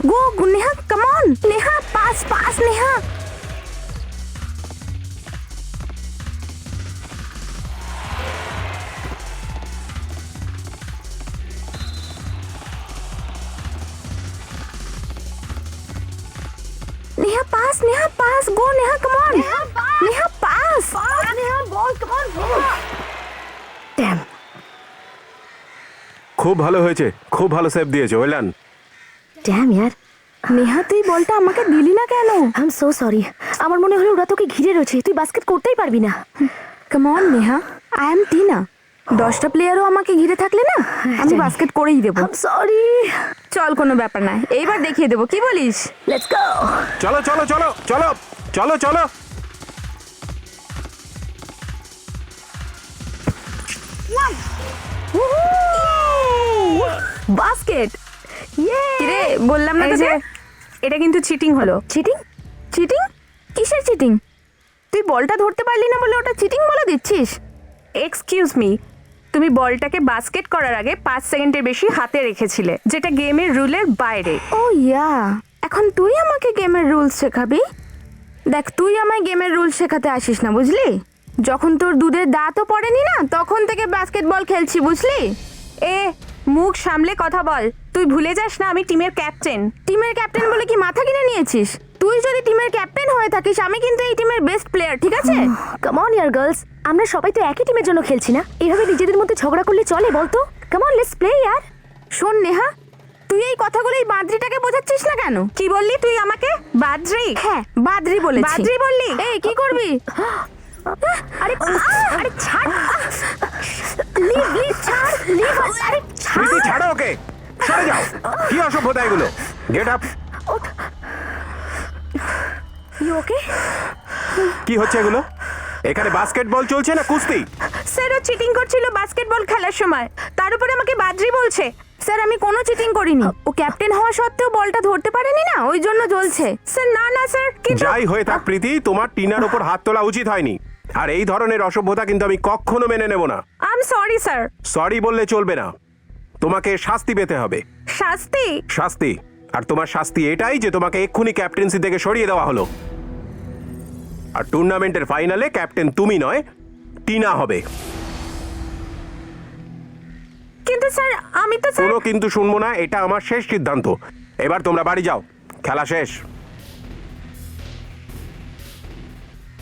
Go, Neha, come on. Neha, pass, Neha. Neha, pass. Go, Neha, come on. Neha, pass. Neha, ball, come on. Damn. খুব ভালো হয়েছে, খুব ভালো save দিয়েছো, well done. Dam ইয়ার, নেহা তুই বলটা আমাকে দিলি না কেন? আই এম সো সরি, আমার মনে হলো ওরা তোকে ঘিরে রয়েছে, তুই বাস্কেট করতেই পারবি না। Come on Neha, I am Tina. 10টা প্লেয়ারও আমাকে ঘিরে থাকলে না আমি বাস্কেট করেই দেবো। সরি। চল, কোনো ব্যাপার না, এইবার দেখিয়ে দেবো, কি বলিস? Let's go. চলো চলো চলো চলো চলো চলো। বাস্কেট। কিরে, বললাম না এই যে, এটা কিন্তু চিটিং হলো। চিটিং? চিটিং? কিসের চিটিং? তুই বলটা ধরতে পারলি না বলে ওটা চিটিং বলে দিচ্ছিস? এক্সকিউজ মি, তুমি বলটাকে বাস্কেট করার আগে 5 সেকেন্ডের বেশি হাতে রেখেছিলে, যেটা গেমের রুলের বাইরে। ও ইয়া, এখন তুই আমাকে গেমের রুলস শেখাবি? দেখ, তুই আমায় গেমের রুলস শেখাতে আসিস না, বুঝলি? যখন তোর দুধের দাঁতও পড়েনি না তখন থেকে বাস্কেটবল খেলছি, বুঝলি? এ, মুখ সামলে কথা বল। তুই ভুলে যাস না আমি টিমের ক্যাপ্টেন। টিমের ক্যাপ্টেন বলে কি মাথা কিনে নিয়েছিস? তুই যদি টিমের ক্যাপ্টেন হয়ে থাকিস, আমি কিন্তু এই টিমের বেস্ট প্লেয়ার, ঠিক আছে? কাম অন ইয়ার গার্লস, আমরা সবাই তো একই টিমের জন্য খেলছি না, এভাবে নিজেদের মধ্যে ঝগড়া করলে চলে বলতো? কাম অন, লেটস প্লে ইয়ার। শোন নেহা, তুই এই কথাগুলো এই বাদরিটাকে বোঝাচ্ছিস না কেন? কি বললি তুই আমাকে? বাদরি? হ্যাঁ, বাদরি বলেছি। বাদরি বললি? এই কি করবি? আরে আরে ছাড়, লিভ ছাড়, লিভ। আরে ছাড়। প্রীতি, ছাড়ো ওকে, সরে যাও। কি অসভ্যতা এগুলো? Get up. You okay? কি হচ্ছে এগুলো? এখানে বাস্কেটবল চলছে না কুস্তি? স্যার, ও চিটিং করছিল বাস্কেটবল খেলার সময়, তার উপরে আমাকে বাদরি বলছে। স্যার, আমি কোনো চিটিং করিনি, ও ক্যাপ্টেন হওয়া সত্ত্বেও বলটা ধরতে পারেনি না, ওই জন্য জ্বলছে। স্যার না স্যার, কিন্তু যাই হয়ে থাক প্রীতি, তোমার টিনার উপর হাত তোলা উচিত হয়নি। আর এই ধরনের অসভ্যতা কিন্তু আমি কখনো মেনে নেব না। I am sorry sir. Sorry বললে চলবে না, তোমাকে শাস্তি পেতে হবে। শাস্তি? শাস্তি? আর তোমার শাস্তি এটাই যে তোমাকে এক্ষুনি ক্যাপ্টেন্সি থেকে সরিয়ে দেওয়া হলো। আর টুর্নামেন্টের ফাইনালে ক্যাপ্টেন তুমি নয়, টিনা হবে। কিন্তু স্যার, আমি তো স্যার। কোনো কিন্তু শুনবো না, এটা আমার শেষ সিদ্ধান্ত। এবার তোমরা বাড়ি যাও, খেলা শেষ।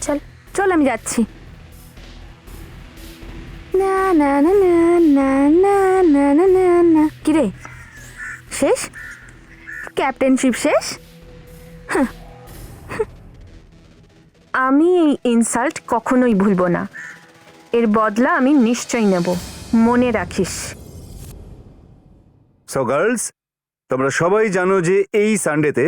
চল চল, আমি যাচ্ছি। না না না না না না না না না না। কিরে, শেষ? ক্যাপ্টেনশিপ শেষ? আমি এই ইনসাল্ট কখনোই ভুলবো না, এর বদলা আমি নিশ্চয়ই নেব, মনে রাখিস। সো গার্লস, তোমরা সবাই জানো যে এই সানডেতে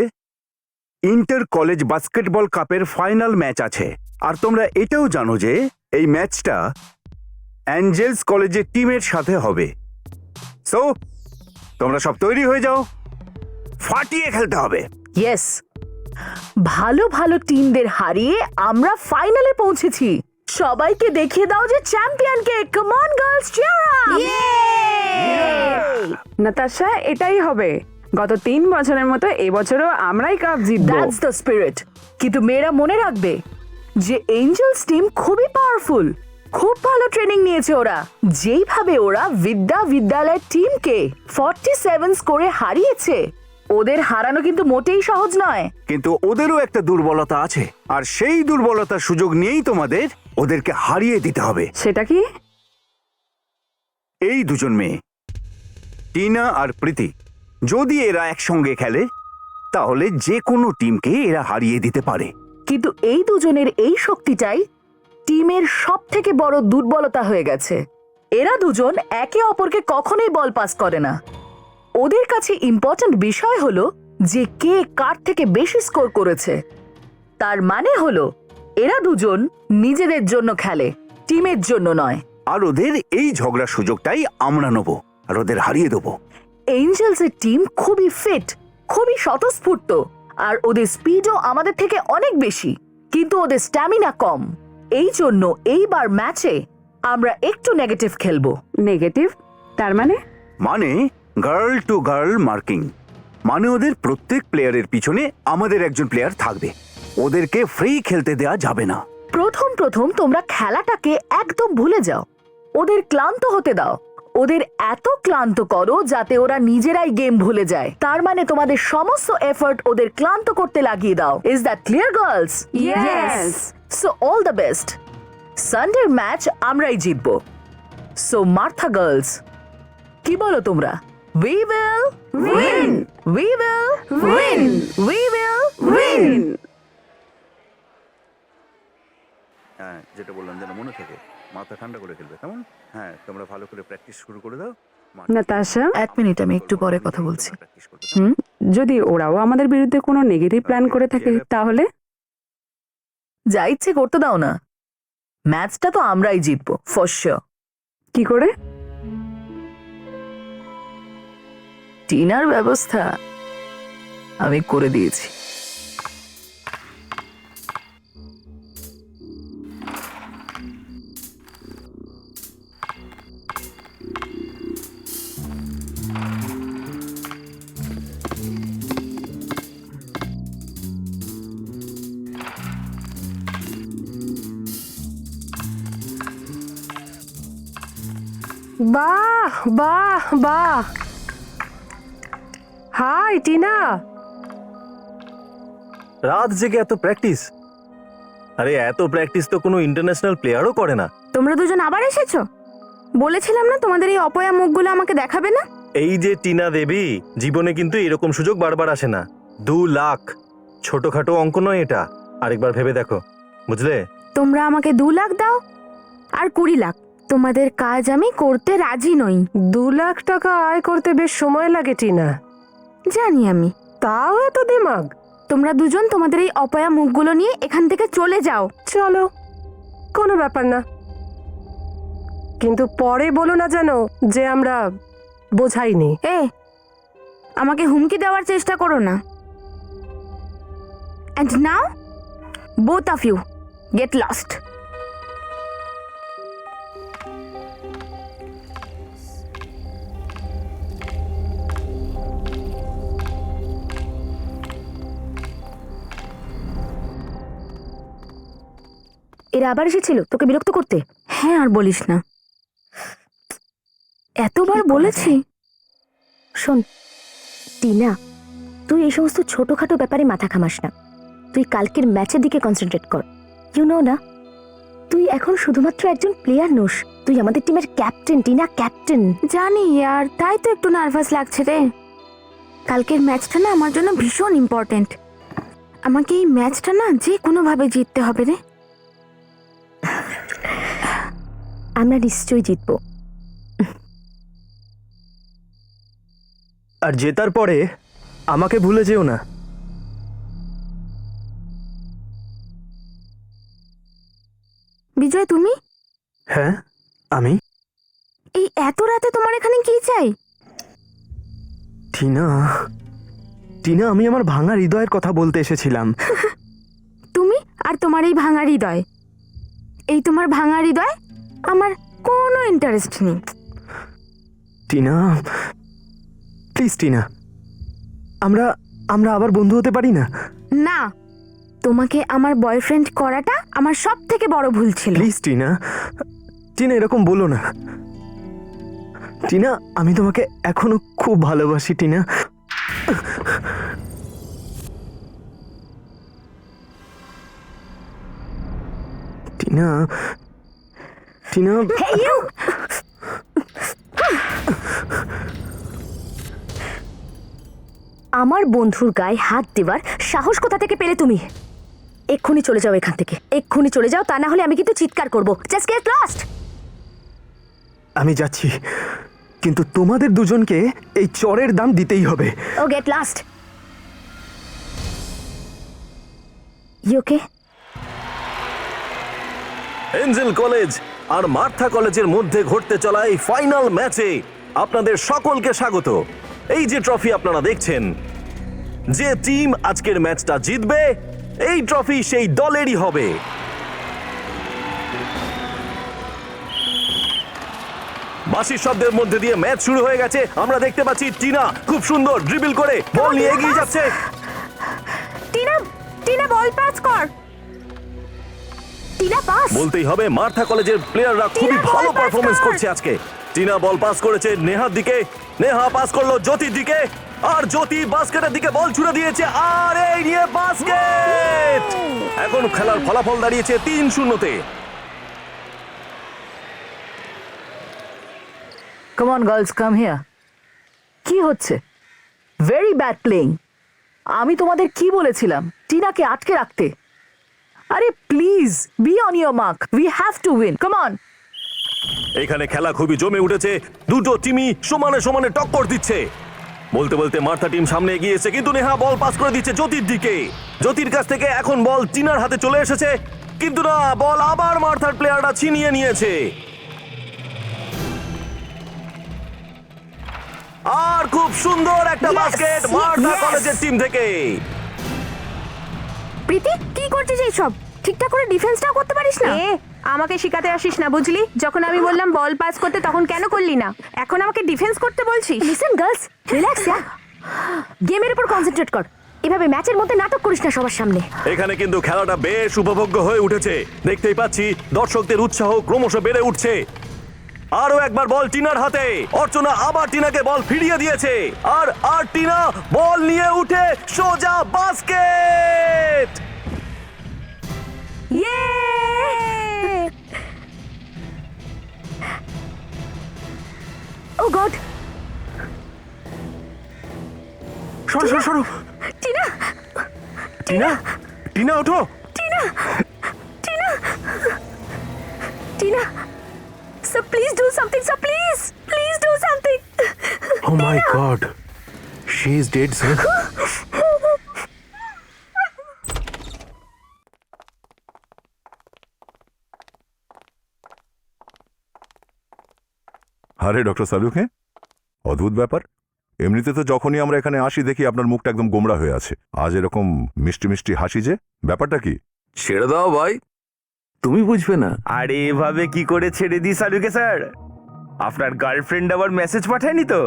ইন্টার কলেজ বাস্কেটবল কাপের ফাইনাল ম্যাচ আছে। আর তোমরা এটাও জানো যে এই ম্যাচটা অ্যাঞ্জেলস কলেজের টিমের সাথে হবে। সো তোমরা সব তৈরি হয়ে যাও, ফাটিয়ে খেলতে হবে। ইয়েস, ভালো ভালো টিমদের হারিয়ে আমরা ফাইনালে পৌঁছেছি। সবাইকে দেখিয়ে দাও যে চ্যাম্পিয়নকে। Come on girls, cheer up! Natasha, এটাই হবে। গত 3 বছরের মতো এবছরও আমরাই কাপ জিতবো। That's the spirit. কিন্তু মেয়েরা মনে রাখবে যে এঞ্জেলস টিম খুবই পাওয়ারফুল, খুব ভালো ট্রেনিং নিয়েছে ওরা। যেইভাবে ওরা বিদ্যালয়ের টিমকে 47 স্কোরে হারিয়েছে, ওদের হারানো কিন্তু মোটেই সহজ নয়। কিন্তু ওদেরও একটা দুর্বলতা আছে, আর সেই দুর্বলতার সুযোগ নিয়েই তোমাদের ওদেরকে হারিয়ে দিতে হবে। সেটা কি? এই দুজন মেয়ে, টিনা আর প্রীতি, যদি এরা একসঙ্গে খেলে তাহলে যে কোনো টিমকে এরা হারিয়ে দিতে পারে। কিন্তু এই দুজনের এই শক্তিটাই টিমের সব থেকে বড় দুর্বলতা হয়ে গেছে। এরা দুজন একে অপরকে কখনোই বল পাস করে না। ওদের কাছে ইম্পর্ট্যান্ট বিষয় হলো যে কে কার থেকে বেশি স্কোর করেছে। তার মানে হলো এরা দুজন নিজেদের জন্য খেলে, টিমের জন্য নয়। আর ওদের এই ঝগড়ার সুযোগটাই আমরা নেব আর ওদের হারিয়ে দেবো। এঞ্জেলসের টিম খুবই ফিট, খুবই স্বতঃস্ফূর্ত, আর ওদের স্পিডও আমাদের থেকে অনেক বেশি, কিন্তু ওদের স্ট্যামিনা কম। এই জন্য এইবার ম্যাচে আমরা একটু নেগেটিভ খেলবো। নেগেটিভ? তার মানে? মানে গার্ল টু গার্ল মার্কিং। মানে ওদের প্রত্যেক প্লেয়ারের পিছনে আমাদের একজন প্লেয়ার থাকবে। ওদেরকে ফ্রি খেলতে দেয়া যাবে না। প্রথম প্রথম তোমরা খেলাটাকে একদম ভুলে যাও, ওদের ক্লান্ত হতে দাও, ওদের এত ক্লান্ত করো যাতে ওরা নিজেরাই গেম ভুলে যায়। তার মানে তোমাদের সমস্ত এফর্ট ওদের ক্লান্ত করতে লাগিয়ে দাও। Is that clear girls? Yes. So all the best. সানডের ম্যাচ আমরাই জিতবো। সো মার্থা গার্লস, কি বলো তোমরা? We will win, we will win, we will win. হ্যাঁ, যেটা বললাম যেন মনে থাকে, মাথা ঠান্ডা করে খেলবে, কেমন? হ্যাঁ, তোমরা ভালো করে প্র্যাকটিস শুরু করে দাও। নাতাশা, এক মিনিট, আমি একটু পরে কথা বলছি। প্র্যাকটিস করতে থাকো। যদি ওরাও আমাদের বিরুদ্ধে কোনো নেগেটিভ প্ল্যান করে থাকে তাহলে? যা ইচ্ছে করতে দাও না, ম্যাচটা তো আমরাই জিতবো ফর শিওর। কি করে? টিনার ব্যবস্থা আমি করে দিয়েছি। বাহ বাহ বাহ, হাই টিনা। রাত জেগে এত প্র্যাকটিস? আরে এত প্র্যাকটিস তো কোনো ইন্টারন্যাশনাল প্লেয়ারও করে না। তোমরা দুজন আবার এসেছো? বলেছিলাম না তোমাদের এই অপয়া মুখগুলো আমাকে দেখাবে না। এই যে টিনা দেবী, জীবনে কিন্তু এরকম সুযোগ বারবার আসে না। 2 লাখ ছোটখাটো অঙ্ক নয় এটা, আরেকবার ভেবে দেখো, বুঝলে? তোমরা আমাকে 2 লাখ দাও আর 20 লাখ, তোমাদের কাজ আমি করতে রাজি নই। 2 লাখ টাকা আয় করতে বেশ সময় লাগে টিনা, জানি আমি। তাও এত দিমাগ। তোমরা দুজন তোমাদের এই অপয়া মুখগুলো নিয়ে এখান থেকে চলে যাও। চলো, কোনো ব্যাপার না, কিন্তু পরে বলো না যেন যে আমরা বোঝাইনি। এ, আমাকে হুমকি দেওয়ার চেষ্টা করো না। And now, both of you, get lost. এরা আবার এসেছিল তোকে বিরক্ত করতে? হ্যাঁ, আর বলিস না, এতবার বলেছি। শোন টিনা, তুই এই সমস্ত ছোটখাটো ব্যাপারে মাথা ঘামাস না। তুই কালকের ম্যাচের দিকে কনসেন্ট্রেট কর। ইউ নো না, তুই এখন শুধুমাত্র একজন প্লেয়ার নোস, তুই আমাদের টিমের ক্যাপ্টেন টিনা, ক্যাপ্টেন। জানি আর তাই তো একটু নার্ভাস লাগছে রে। কালকের ম্যাচটা না আমার জন্য ভীষণ ইম্পর্টেন্ট। আমাকে এই ম্যাচটা না যে কোনোভাবে জিততে হবে রে। আমরা নিশ্চয়ই জিতবো। আর জেতার পরে আমাকে ভুলে যেও না। বিজয়, তুমি? হ্যাঁ, আমি। এই এত রাতে তোমার এখানে কি চাই? টিনা, টিনা, আমি আমার ভাঙা হৃদয়ের কথা বলতে এসেছিলাম। তুমি আর তোমার এই ভাঙা হৃদয়, এই তোমার ভাঙা হৃদয়, আমার কোনো ইন্টারেস্ট নেই। টিনা, প্লিজ টিনা, আমরা আমরা আবার বন্ধু হতে পারি না? না, তোমাকে আমার বয়ফ্রেন্ড করাটা আমার সব থেকে বড় ভুল ছিল। প্লিজ টিনা, টিনা এরকম বলো না। টিনা, আমি তোমাকে এখনো খুব ভালোবাসি টিনা। টিনা, টিনা, আমার বন্ধুর গায়ে হাত দেওয়ার সাহস কোথা থেকে পেলে তুমি? এক্ষুনি চলে যাও এখান থেকে, এক্ষুনি চলে যাও, তা না হলে আমি কিন্তু চিৎকার করবো। Just get lost. আমি যাচ্ছি, কিন্তু তোমাদের দুজনকে এই চরের দাম দিতেই হবে। ও get lost. You okay? Angel college আর মার্থা কলেজের মধ্যে ঘটতে চলা এই ফাইনাল ম্যাচে আপনাদের সকলকে স্বাগত। এই যে ট্রফি আপনারা দেখছেন, যে টিম আজকের ম্যাচটা জিতবে এই ট্রফি সেই দলেরই হবে। বাঁশির শব্দের মধ্যে দিয়ে ম্যাচ শুরু হয়ে গেছে। আমরা দেখতে পাচ্ছি টিনা খুব সুন্দর ড্রিবল করে বল নিয়ে এগিয়ে যাচ্ছে। টিনা টিনা বল পাস কর। টিনা পাস। বলতেই হবে মার্থা কলেজের প্লেয়াররা খুবই টিনা বল ভালো পাস পারফরমেন্স কর। করছে আজকে। টিনা বল পাস করেছে নেহার দিকে, নেহা পাস করলো জ্যোতির দিকে, আর জ্যোতি বাস্কেটের দিকে বল ছুড়ে দিয়েছে, আর এই নিয়ে বাস্কেট। এখন খেলার ফলাফল দাঁড়িয়েছে 3-0-তে। Come on girls, come here. কি হচ্ছে? Very bad playing. আমি তোমাদের কি বলেছিলাম টিনাকে আটকে রাখতে? আরে please be on your mark, we have to win, come on. এখানে খেলা খুবই জমে উঠেছে, দুটো টিমই সমানে সমানে টক্কর দিচ্ছে। বলতে বলতে মার্থা টিম সামনে এগিয়ে এসে কিন্তু নেহা বল পাস করে দিচ্ছে জ্যোতির দিকে। জ্যোতির কাছ থেকে এখন বল টিনার হাতে চলে এসেছে, কিন্তু না, বল আবার মার্থার প্লেয়াররা ছিনিয়ে নিয়েছে। আর খুব সুন্দর একটা বাস্কেট মার্থা কলেজের টিম থেকে। প্রীতি কি করছিস এইসব? ঠিকঠাক করে ডিফেন্সটাও করতে পারিস না? আমাকে শিখাতে আসিস না, বুঝলি? যখন আমি বললাম বল পাস করতে তখন কেন করলি না? এখন আমাকে ডিফেন্স করতে বলছিস? লিসেন গার্লস, রিল্যাক্স ইয়া। গেমের উপর কনসেন্ট্রেট কর। এভাবে ম্যাচের মধ্যে নাটক করিস না সবার সামনে। এখানে কিন্তু খেলাটা বেশ উপভোগ্য হয়ে উঠেছে। দেখতেই পাচ্ছি দর্শকদের উৎসাহ ক্রমশ বেড়ে উঠছে। আরো একবার বল টিনার হাতে, অর্চনা আবার টিনাকে বল ফিরিয়ে দিয়েছে, আর টিনা বল নিয়ে উঠে সোজা বাস্কেট। ও গড, সরো সরো সরো। টিনা, টিনা, টিনা ওঠো। Tina, sir, please do something, sir, please do something. Oh my God, she is dead, sir. আরে ডক্টর সালুক, হ্যাঁ, অদ্ভুত ব্যাপার। এমনিতে তো যখনই আমরা এখানে আসি দেখি আপনার মুখটা একদম গোমড়া হয়ে আছে। আজ এরকম মিষ্টি মিষ্টি হাসি যে, ব্যাপারটা কি? ছেড়ে দাও ভাই, তুমি বুঝবে না। আরে এভাবে কি করে ছেড়ে দিই সালুকে স্যার? আপনার গার্লফ্রেন্ড আবার মেসেজ পাঠায়নি তো?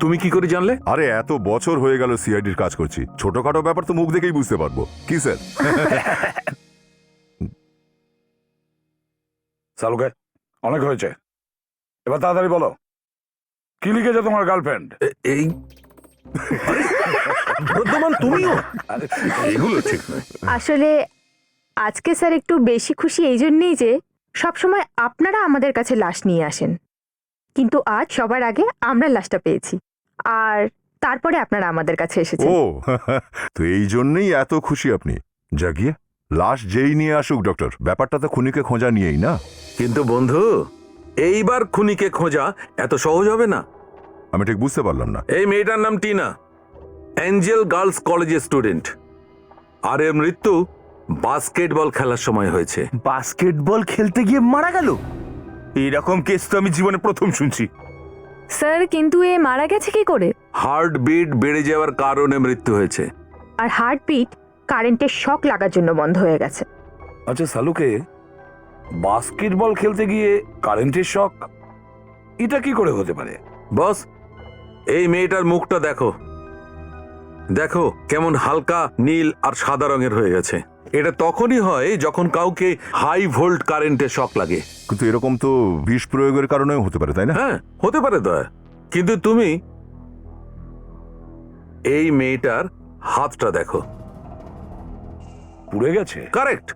তুমি কি করে জানলে? আরে এত বছর হয়ে গেল সিআইডির কাজ করছি, ছোটখাটো ব্যাপার তো মুখ দেখেই বুঝতে পারবো। কি স্যার? সালুকে, অনেক হয়েছে, এবার তাড়াতাড়ি বলো কি লিখেছে তোমার গার্লফ্রেন্ড? এই তুমিও এইগুলো ঠিক নয়। আসলে আজকে স্যার একটু বেশি খুশি এই জন্যেই যে সবসময় আপনারা আমাদের কাছে লাশ নিয়ে আসেন, কিন্তু আজ সবার আগে আমরা লাশটা পেয়েছি, আর তারপরে আপনারা আমাদের কাছে এসেছেন। ও তো এই জন্যই এত খুশি আপনি। জাগিয়ে লাশ যেই নিয়ে আসুক ডক্টর, ব্যাপারটা তো খুনিকে খোঁজা নিয়েই না। কিন্তু বন্ধু, এইবার খুনিকে খোঁজা এত সহজ হবে না। আমি ঠিক বুঝতে পারলাম না। এই মেয়েটার নাম টিনা, অ্যাঞ্জেল গার্লস কলেজের স্টুডেন্ট, আর এর মৃত্যু বাস্কেটবল খেলার সময় হয়েছে। বাস্কেটবল খেলতে গিয়ে মারা গেল? এইরকম কেস তো আমি জীবনে প্রথম শুনছি। স্যার কিন্তু এ মারা গেছে কি করে? হার্টবিট বেড়ে যাওয়ার কারণে মৃত্যু হয়েছে। আর হার্টবিট কারেন্টের শক লাগার জন্য বন্ধ হয়ে গেছে। আচ্ছা সালুকে, বাস্কেটবল খেলতে গিয়ে কারেন্টের শক, এটা কি করে হতে পারে? বস, এই মেয়েটার মুখটা দেখো, দেখো কেমন হালকা নীল আর সাদা রঙের হয়ে গেছে। এটা তখনই হয় যখন কাউকে হাই ভোল্ট কারেন্টে শক লাগে। কিন্তু এরকম তো বিষ প্রয়োগের কারণেও হতে পারে, তাই না? হ্যাঁ, হতে পারে দয়া, কিন্তু তুমি এই মেয়েটার হাতটা দেখো, পুড়ে গেছে। কারেক্ট,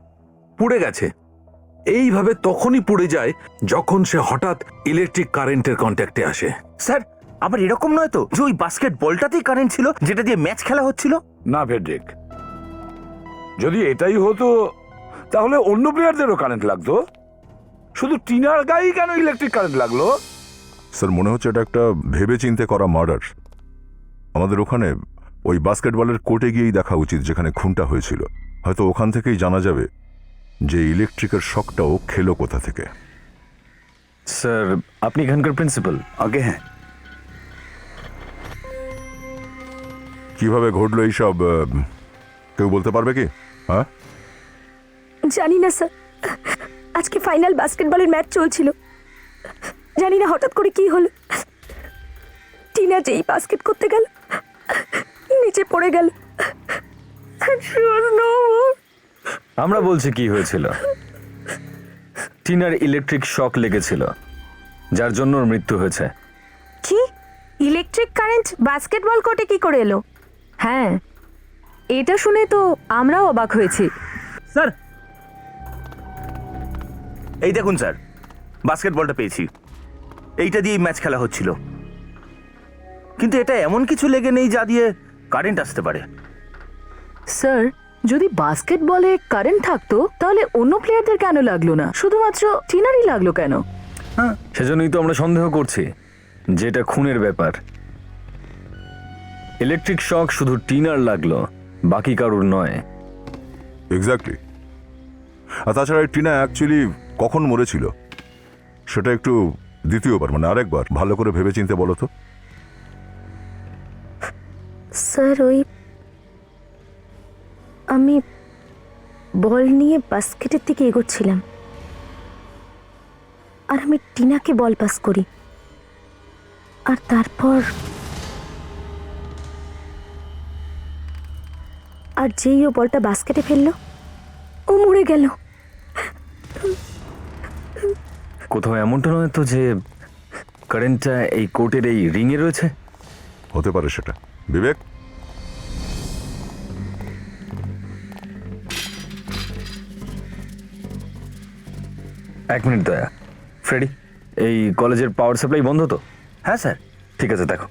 পুড়ে গেছে। এইভাবে তখনই পুড়ে যায় যখন সে হঠাৎ ইলেকট্রিক কারেন্টের কন্ট্যাক্টে আসে। স্যার, আবার এরকম নয় তো যে ওই বাস্কেট বলটাতেই কারেন্ট ছিল যেটা দিয়ে ম্যাচ খেলা হচ্ছিল? না ফেডরিক, যদি এটাই হতো তাহলে অন্য প্লেয়ারদেরও কারেন্ট লাগতো, শুধু টিনার গায়েই কেন ইলেকট্রিক কারেন্ট লাগলো? স্যার, মনে হচ্ছে এটা একটা ভেবে চিন্তে করা মার্ডার। আমাদের ওখানে ওই বাস্কেটবলের কোর্টে গিয়েই দেখা উচিত যেখানে খুনটা হয়েছিল। হয়তো ওখান থেকেই জানা যাবে যে ইলেকট্রিকের শকটাও খেলো কোথা থেকে। স্যার, আপনি এখানকার প্রিন্সিপাল? আগে হ্যাঁ। কিভাবে ঘটলো এইসব, কেউ বলতে পারবে কি? হ্যাঁ, জানি না স্যার, আজকে ফাইনাল বাস্কেটবলের ম্যাচ চলছিল। জানি না হঠাৎ করে কি হলো, টিনা যেই বাস্কেট করতে গেল নিচে পড়ে গেল। আমরা বলছি কি হয়েছিল। টিনার ইলেকট্রিক শক লেগেছিল, যার জন্য ওর মৃত্যু হয়েছে। কি? ইলেকট্রিক কারেন্ট বাস্কেটবল কোর্টে কি করে এলো? হ্যাঁ, এটা শুনে তো আমরাও অবাক হয়েছি। স্যার, এই দেখুন স্যার, বাস্কেটবলটা পেয়েছি। এইটা দিয়ে ম্যাচ খেলা হচ্ছিল, কিন্তু এটা এমন কিছু লেগে নেই যা দিয়ে কারেন্ট আসতে পারে। স্যার, যদি বাস্কেটবলে কারেন্ট থাকতো তাহলে অন্য প্লেয়ারদের কেন লাগলো না, শুধুমাত্র টিনারই লাগলো কেন? সেজন্যই তো আমরা সন্দেহ করছি যেটা খুনের ব্যাপার। ইলেকট্রিক শক শুধু টিনার লাগলো, বাকি কারুর নয়। এক্স্যাক্টলি। আর তাছাড়া এই টিনা অ্যাকচুয়ালি কখন মরেছিল সেটা একটু দ্বিতীয়বার মানে আরেকবার ভালো করে ভেবেচিন্তে বলো তো। স্যার, আমি বল নিয়ে বাস্কেটের দিকে এগোচ্ছিলাম, আর আমি টিনাকে বল পাস করি, আর তারপর আর যেই ও বলটা বাস্কেটে ফেললো ও মরে গেল। কোথাও এমনটা নয় তো যে কারেন্টটা এই কোর্টের এই রিংয়ে রয়েছে? হতে পারে সেটা। বিবেক, এক মিনিট দয়া। ফ্রেডি, এই কলেজের পাওয়ার সাপ্লাই বন্ধ তো? হ্যাঁ স্যার। ঠিক আছে, দেখো।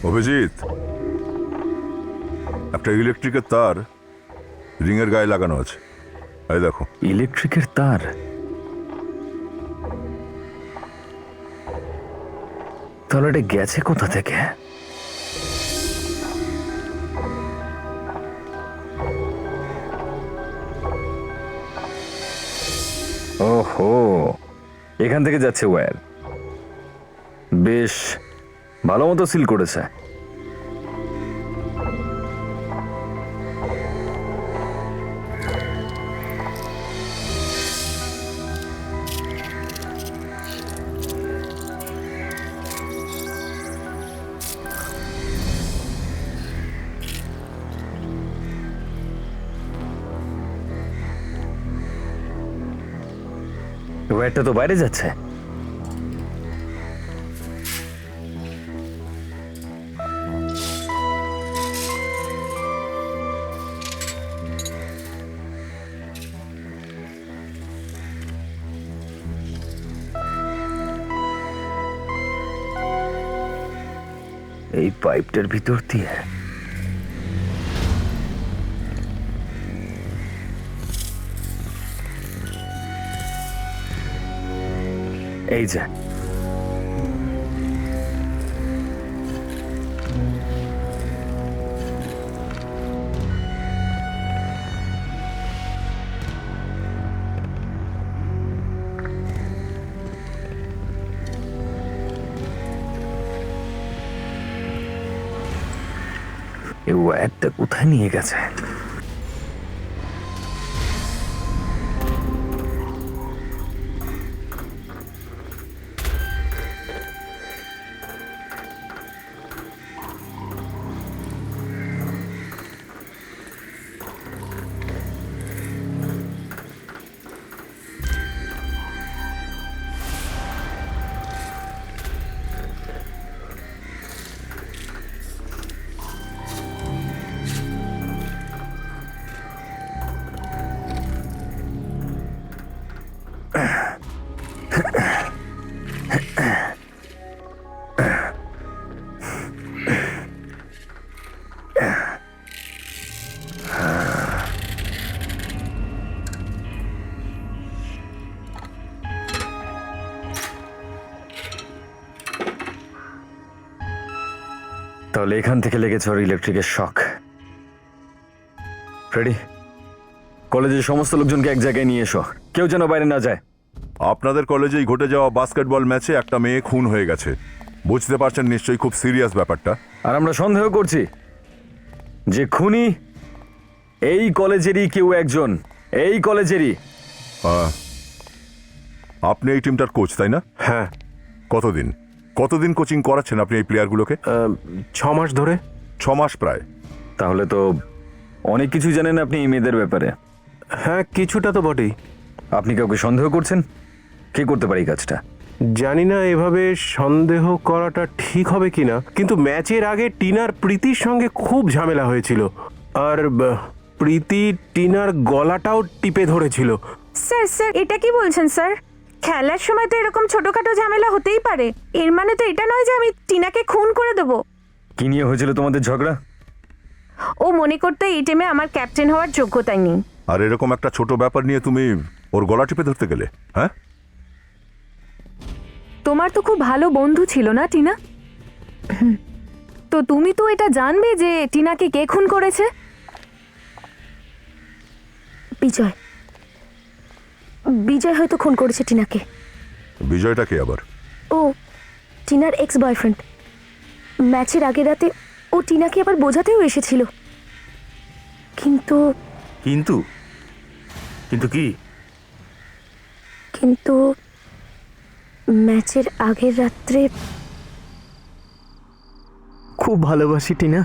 অভিজিৎ, একটা ইলেকট্রিকের তার রিংয়ের গায়ে লাগানো আছে, এই দেখো। ইলেকট্রিকের তার? তাহলে এটা গেছে কোথা থেকে? ওহো, এখান থেকে যাচ্ছে ওয়্যার। বেশ ভালো মতো সিল করেছে। ওয়্যারটা তো বাইরে যাচ্ছে। এই পাইপটার ভিতর দিয়ে এই যে এই ওয়্যারটা কোথায় নিয়ে গেছে? তাহলে এখান থেকে লেগেছে ওর ইলেকট্রিকের শক। ফ্রেডি, কলেজের সমস্ত লোকজনকে এক জায়গায় নিয়ে এসো, কেউ যেন বাইরে না যায়। আপনাদের কলেজেই ঘটে যাওয়া বাস্কেটবল ম্যাচে একটা মেয়ে খুন হয়ে গেছে। বুঝতে পারছেন নিশ্চয়ই খুব সিরিয়াস ব্যাপারটা। আর আমরা সন্দেহ করছি যে খুনি এই কলেজেরই কেউ একজন, এই কলেজেরই। আপনি এই টিমটার কোচ, তাই না? হ্যাঁ। কতদিন কোচিং করাচ্ছেন আপনি এই প্লেয়ারগুলোকে? 6 মাস ধরে। 6 মাস প্রায়। তাহলে তো অনেক কিছু জানেন আপনি এই মেয়েদের ব্যাপারে। হ্যাঁ, কিছুটা তো বটেই। আপনি কাউকে সন্দেহ করছেন? কে করতে পারে এই কাজটা? জানি না এভাবে সন্দেহ করাটা ঠিক হবে কিনা, কিন্তু ম্যাচের আগে টিনার প্রীতির সঙ্গে খুব ঝামেলা হয়েছিল, আর প্রীতি টিনার গলাটাও টিপে ধরেছিল। স্যার স্যার এটা কি বলছেন স্যার? খেলার সময় তো এরকম ছোটখাটো ঝামেলা হতেই পারে, এর মানে তো এটা নয় যে আমি টিনাকে খুন করে দেবো। কি নিয়ে হয়েছিল তোমাদের ঝগড়া? ও মনে করতে এই টিমে আমার ক্যাপ্টেন হওয়ার যোগ্যতাই নেই। আর এরকম একটা ছোট ব্যাপার নিয়ে তুমি ওর গলা টিপে ধরতে গেলে? হ্যাঁ, তোমার তো খুব ভালো বন্ধু ছিল না টিনা? তো তুমি তো এটা জানবে যে টিনাকে কে খুন করেছে। বিজয় বিজয় হয়তো খুন করেছে টিনাকে। বিজয়টা কে আবার? ও টিনার এক্স বয়ফ্রেন্ড। ম্যাচের আগের রাতে ও টিনাকে আবার বোঝাতেও এসেছিল। কিন্তু কিন্তু কিন্তু কি? কিন্তু ম্যাচের আগের রাত্রে খুব ভালোবাসি টিনা।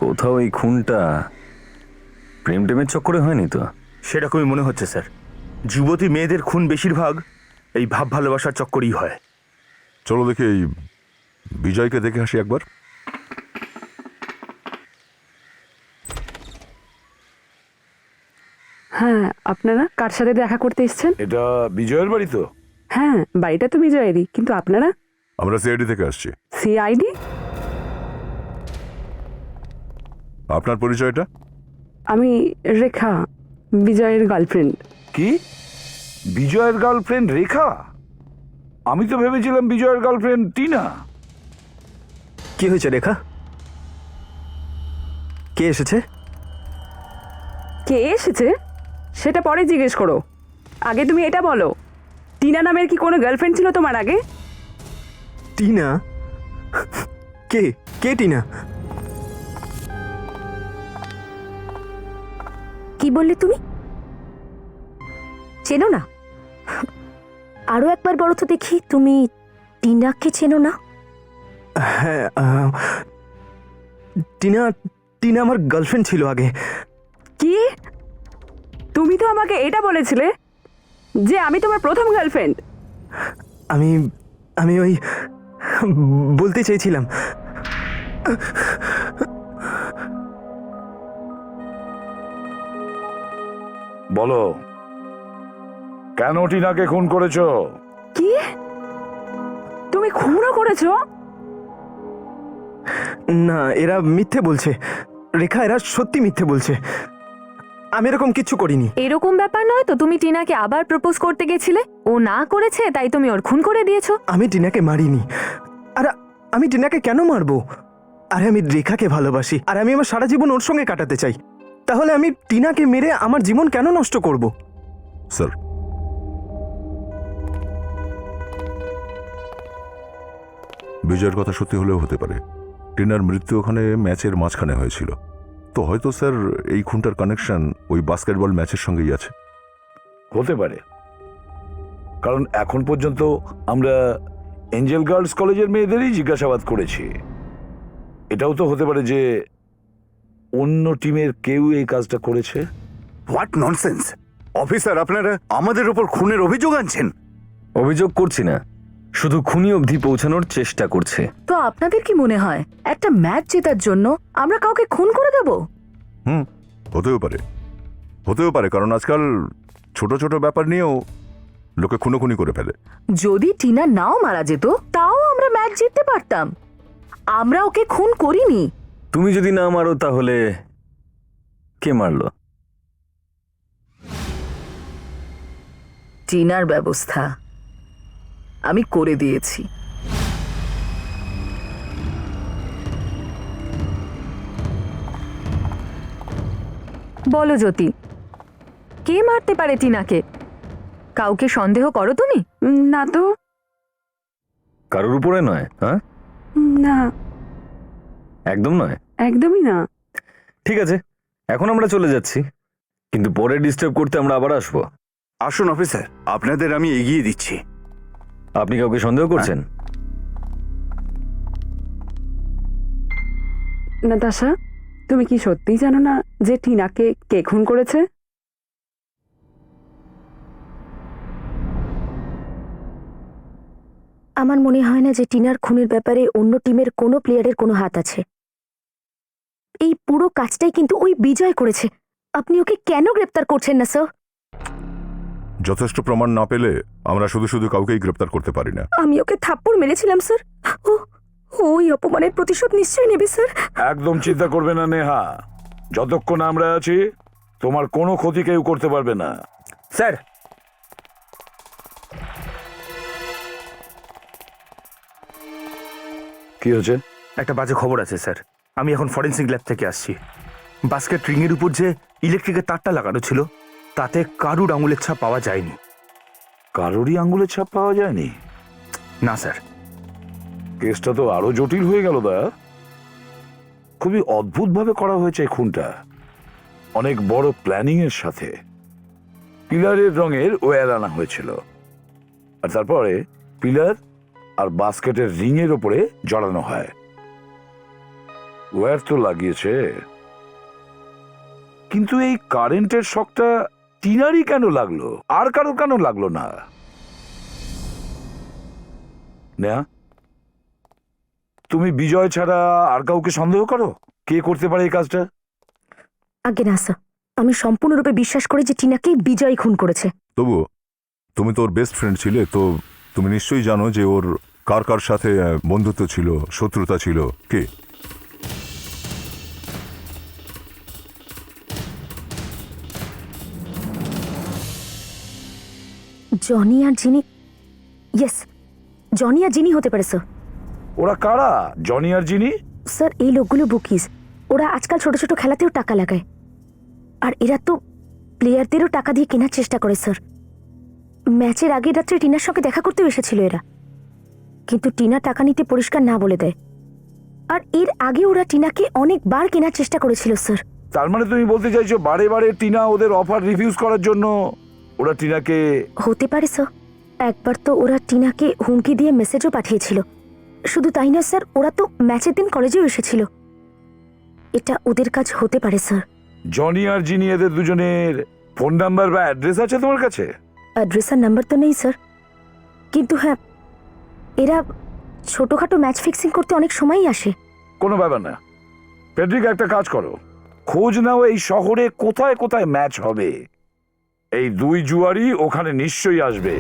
কোথাও এই খুনটা প্রেম টেমের চক্করে হয়নি তো? সেরকমই মনে হচ্ছে স্যার। যুবতী মেয়েদের খুন বেশিরভাগ এই ভাব ভালোবাসার চক্করই হয়। চলো দেখি এই বিজয়কে দেখে আসি একবার। হ্যাঁ, আপনারা কার সাথে দেখা করতে এসেছেন? এটা বিজয়ের বাড়ি তো? হ্যাঁ, বাড়িটা তো বিজয়েরই, কিন্তু আপনারা? আমরা সিআইডি থেকে আসছি। সিআইডি? আপনার পরিচয়টা? আমি রেখা, বিজয়ের গার্লফ্রেন্ড। কি? বিজয়ের গার্লফ্রেন্ড রেখা? আমি তো ভেবেছিলাম বিজয়ের গার্লফ্রেন্ড টিনা। কি হয়েছে রেখা? কে এসেছে? কে এসেছে সেটা পরে জিজ্ঞেস করো, আগে তুমি এটা বলো, টিনা নামের কি কোনো গার্লফ্রেন্ড ছিল তোমার আগে? টিনা? কে কে টিনা? কি বললে তুমি? চেনো না? আরো একবার বলো তো দেখি, তুমি টিনাকে চেনো না? হ্যাঁ, টিনা টিনা আমার গার্লফ্রেন্ড ছিল আগে। কি? তুমি তো আমাকে এটা বলেছিলে যে আমি তোমার প্রথম গার্লফ্রেন্ড। আমি আমি ওই বলতে চাইছিলাম। বলো, কেন টিনাকে খুন করেছো? কি? তুমি খুনও করেছো? না, এরা মিথ্যে বলছে রেখা, এরা সত্যি মিথ্যে বলছে। আমি এরকম কিচ্ছু করিনি। এরকম ব্যাপার নয় তো, তুমি টিনাকে আবার প্রপোজ করতে গেছিলে, ও না করেছে তাই তুমি ওর খুন করে দিয়েছো। আমি টিনাকে মারিনি। আর আমি টিনাকে কেন মারবো? আরে আমি রেখাকে ভালোবাসি, আর আমি আমার সারা জীবন ওর সঙ্গে কাটাতে চাই। তাহলে আমি টিনাকে মেরে আমার জীবন কেন নষ্ট করব? স্যার, বিজয়ের কথা সত্যি হলেও হতে পারে। টিনার মৃত্যু ওখানে ম্যাচের মাঝখানে হয়েছিল, তো হয়তো স্যার এই খুনটার কানেকশন ওই বাস্কেটবল ম্যাচের সঙ্গেই আছে। হতে পারে, কারণ এখন পর্যন্ত আমরা এঞ্জেল গার্লস কলেজের মেয়েদেরই জিজ্ঞাসাবাদ করেছি। এটাও তো হতে পারে যে অন্য টিমের কেউ এই কাজটা করেছে। What nonsense! অফিসার, আপনারা আমাদের উপর খুনের অভিযোগ আনছেন? অভিযোগ করছি না, শুধু খুনি অবধি পৌঁছানোর চেষ্টা করছে। তো আপনাদের কি মনে হয় একটা ম্যাচ জেতার জন্য আমরা কাউকে খুন করে দেব? হতেও পারে, কারণ আজকাল ছোট ছোট ব্যাপার নিয়েও লোকে খুনোখুনি করে ফেলে। যদি টিনা নাও মারা যেত তাও আমরা ম্যাচ জিততে পারতাম। আমরা ওকে খুন করিনি। তুমি যদি না মারো তাহলে কে মারলো? টিনার ব্যবস্থা আমি করে দিয়েছি। বলো জ্যোতি, কে মারতে পারে টিনাকে? কাউকে সন্দেহ করো তুমি? না তো। কারোর উপরে নয়? হ্যাঁ, না, একদম নয়। একদমই না। ঠিক আছে, এখন আমরা চলে যাচ্ছি, কিন্তু পরে ডিস্টার্ব করতে আমরা আবার আসবো। আসুন অফিসার, আপনাদের আমি এগিয়ে দিচ্ছি। আপনি কাউকে সন্দেহ করছেন? নাতাশা, তুমি কি সত্যিই জানো না যে টিনাকে কে খুন করেছে? আমার মনে হয় না যে টিনার খুনের ব্যাপারে অন্য টিমের কোনো প্লেয়ারের কোনো হাত আছে। এই পুরো কাজটাই কিন্তু ওই বিজয় করেছে। আপনি ওকে কেন গ্রেপ্তার করছেন না স্যার? যথেষ্ট প্রমাণ না পেলে আমরা শুধু শুধু কাউকেই গ্রেপ্তার করতে পারি না। আমি ওকে থাপ্পড় মেরেছিলাম স্যার। ওই অপমানের প্রতিশোধ নিশ্চয়ই নেবে স্যার। একদম চিন্তা করবে না নেহা, যতক্ষণ আমরা আছি তোমার কোনো ক্ষতি কেউ করতে পারবে না। স্যার, কি হয়েছে? একটা বাজে খবর আছে স্যার। আমি এখন ফরেন্সিক ল্যাব থেকে আসছি। বাস্কেট রিংয়ের উপর যে ইলেকট্রিকের তারটা লাগানো ছিল তাতে কারুর আঙুলের ছাপ পাওয়া যায়নি। কারোরই আঙ্গুলের ছাপ পাওয়া যায়নি? না স্যার। কেসটা তো আরো জটিল হয়ে গেল দা। খুবই অদ্ভুতভাবে করা হয়েছে এই খুনটা, অনেক বড় প্ল্যানিং এর সাথে। পিলারের রঙের ওয়্যার আনা হয়েছিল, আর তারপরে পিলার আর বাস্কেটের রিং এর উপরে জড়ানো হয়। ওয়্যার তো লাগিয়েছে, কিন্তু এই কারেন্টের শকটা টিনারই কেন লাগলো, আর কারো কেন লাগলো না? নেহা, তুমি বিজয় ছাড়া আর কাউকে সন্দেহ করো কে করতে পারে এই কাজটা? আগে না স্যার, আমি সম্পূর্ণরূপে বিশ্বাস করি যে টিনাকে বিজয় খুন করেছে। তবু তুমি তো ওর বেস্ট ফ্রেন্ড ছিলে, তো তুমি নিশ্চয়ই জানো যে ওর কার কার সাথে বন্ধুত্ব ছিল, শত্রুতা ছিল। কে? জনি আর জিনি। ইয়েস, জনি আর জিনি হতে পারে স্যার। ওরা কারা, জনি আর জিনি? স্যার, এই লোকগুলো বুকিজ। ওরা আজকাল ছোট ছোট খেলাতেও টাকা লাগায়, আর এরা তো প্লেয়ারদেরও টাকা দিয়ে কেনার চেষ্টা করে স্যার। ম্যাচের আগের রাত্রে টিনার সঙ্গে দেখা করতেও এসেছিল এরা, কিন্তু টিনা টাকা নিতে পরিষ্কার না বলে দেয়। আর এর আগে ওরা টিনাকে অনেকবার কেনার চেষ্টা করেছিল স্যার। তার মানে তুমি বলতে চাইছো বারে বারে টিনা ওদের অফার রিফিউজ করার জন্য ওরা টিনাকে? হতে পারে স্যার। একবার তো ওরা টিনাকে হুমকি দিয়ে মেসেজও পাঠিয়েছিল। শুধু তাই না স্যার, ওরা তো ম্যাচের দিন কলেজেও এসেছিল। এটা ওদের কাজ হতে পারে স্যার। জনি আর জিনি এদের দুজনের ফোন নাম্বার বা অ্যাড্রেস আছে তোমার কাছে? অ্যাড্রেস আর নাম্বার তো নেই স্যার, কিন্তু হ্যাঁ, এরা ছোটখাটো ম্যাচ ফিক্সিং করতে অনেক সময়ই আসে। কোনো ব্যাপার না। পেড্রিক, একটা কাজ করো, খোঁজ নাও এই শহরে কোথায় কোথায় ম্যাচ হবে। এই দুই জুয়ারি ওখানে নিশ্চয়ই আসবে।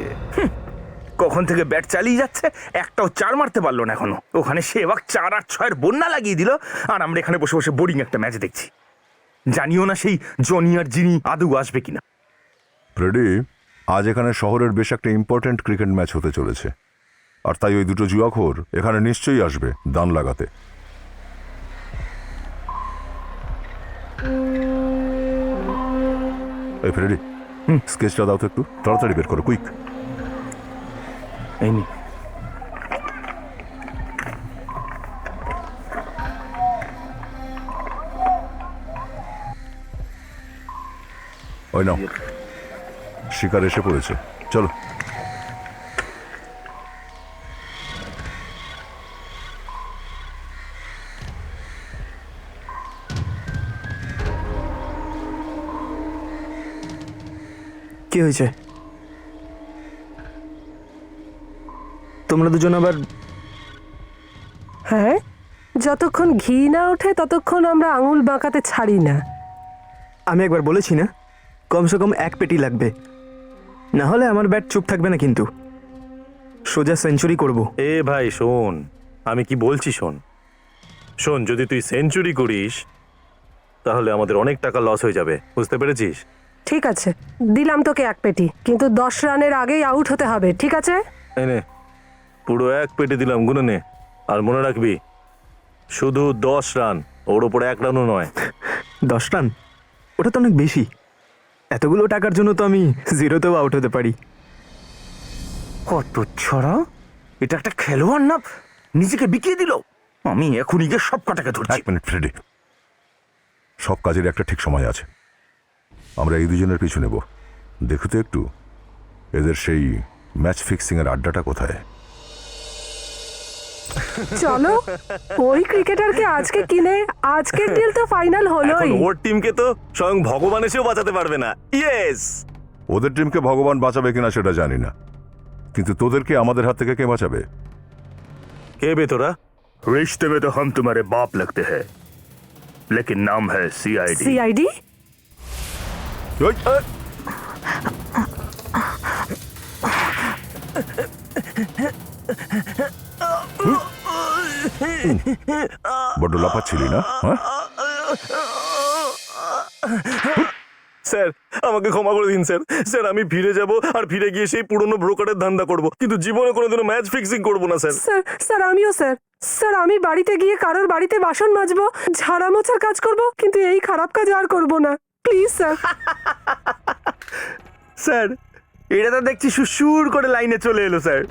কখন থেকে ব্যাট চালিয়ে যাচ্ছে, একটাও চার মারতে পারলো না এখনো। ওখানে সেবাক 4 আর 6-এর বন্যা লাগিয়ে দিল, আর আমরা এখানে বসে বসে বোরিং একটা ম্যাচ দেখছি। জানিও না সেই জনি আর জিনি আদৌ আসবে কিনা। ফ্রেডি, আজ এখানে শহরের বেশ একটা ইম্পর্ট্যান্ট ক্রিকেট ম্যাচ হতে চলেছে, আর তাই ওই দুটো জুয়াখোর এখানে নিশ্চয়ই আসবে দান লাগাতে। এই ফ্রেডি, স্কেচটা দাও তো একটু, তাড়াতাড়ি বের করো, কুইক। এই নি। ওই নাও, শিকার এসে পড়েছে, চলো। কি হয়েছে? তোমরা দুজন আবার? হ্যাঁ, যতক্ষণ ঘি না ওঠে ততক্ষণ আমরা আঙুল বাঁকাতে ছাড়ি না। আমি একবার বলেছি না, কমসে কম 1 পেটি লাগবে, না হলে আমার ব্যাট চুপ থাকবে না, কিন্তু সোজা সেঞ্চুরি করব। এ ভাই শোন, আমি কি বলছি শোন। শোন, যদি তুই সেঞ্চুরি করিস তাহলে আমাদের অনেক টাকা লস হয়ে যাবে, বুঝতে পেরেছিস? ঠিক আছে, দিলাম তোকে 1 পেটি, কিন্তু 10 রানের আগেই আউট হতে হবে, ঠিক আছে? এই নে, পুরো 1 পেটে দিলাম, গুনে নে। আর মনে রাখবি, শুধু 10 রান, ওর ওপরে 1 রানও নয়। 10 রান? ওটা তো অনেক বেশি। এতগুলো টাকার জন্য তো আমি জিরোতেও আউট হতে পারি। কত ছড়া, এটা একটা খেলোয়াড় না নিজেকে বিকিয়ে দিল। আমি এখনই গিয়ে সব কটাকে ধরছি। 1 মিনিট ফ্রেডি, সব কাজের একটা ঠিক সময় আছে। আমরা এই দুজনের পিছু নেব। দেখো তো একটু এদের সেই ম্যাচ ফিক্সিং এর আড্ডাটা কোথায়। চলো ওই ক্রিকেটারকে আজকে কিনে আজকের ডিল তো ফাইনাল এখন হলোই। ওর টিমকে তো স্বয়ং ভগবান এসেও বাঁচাতে পারবে না। ইয়েস, ওদের টিমকে ভগবান বাঁচাবে কিনা সেটা জানি না, কিন্তু তোদেরকে আমাদের হাত থেকে কে বাঁচাবে? কে বে তোরা? रिश्ते में तो हम तुम्हारे बाप लगते हैं, लेकिन नाम है सीआईडी। সিআইডি? বড্ড লাফাচ্ছিলি না? হ্যাঁ, স্যার আমাকে ক্ষমা করে দিন স্যার। স্যার আমি ফিরে যাব আর ফিরে গিয়ে সেই পুরনো ব্রোকারের ধান্দা করব, কিন্তু জীবনে কোনোদিনও ম্যাচ ফিক্সিং করব না স্যার। স্যার স্যার আমিও স্যার। স্যার আমি বাড়িতে গিয়ে কারোর বাড়িতে বাসন মাজবো, ঝাড়া মোছার কাজ করব, কিন্তু এই খারাপ কাজ আর করব না, প্লিজ স্যার। স্যার এটা তো দেখছি সুর করে লাইনে চলে এলো স্যার।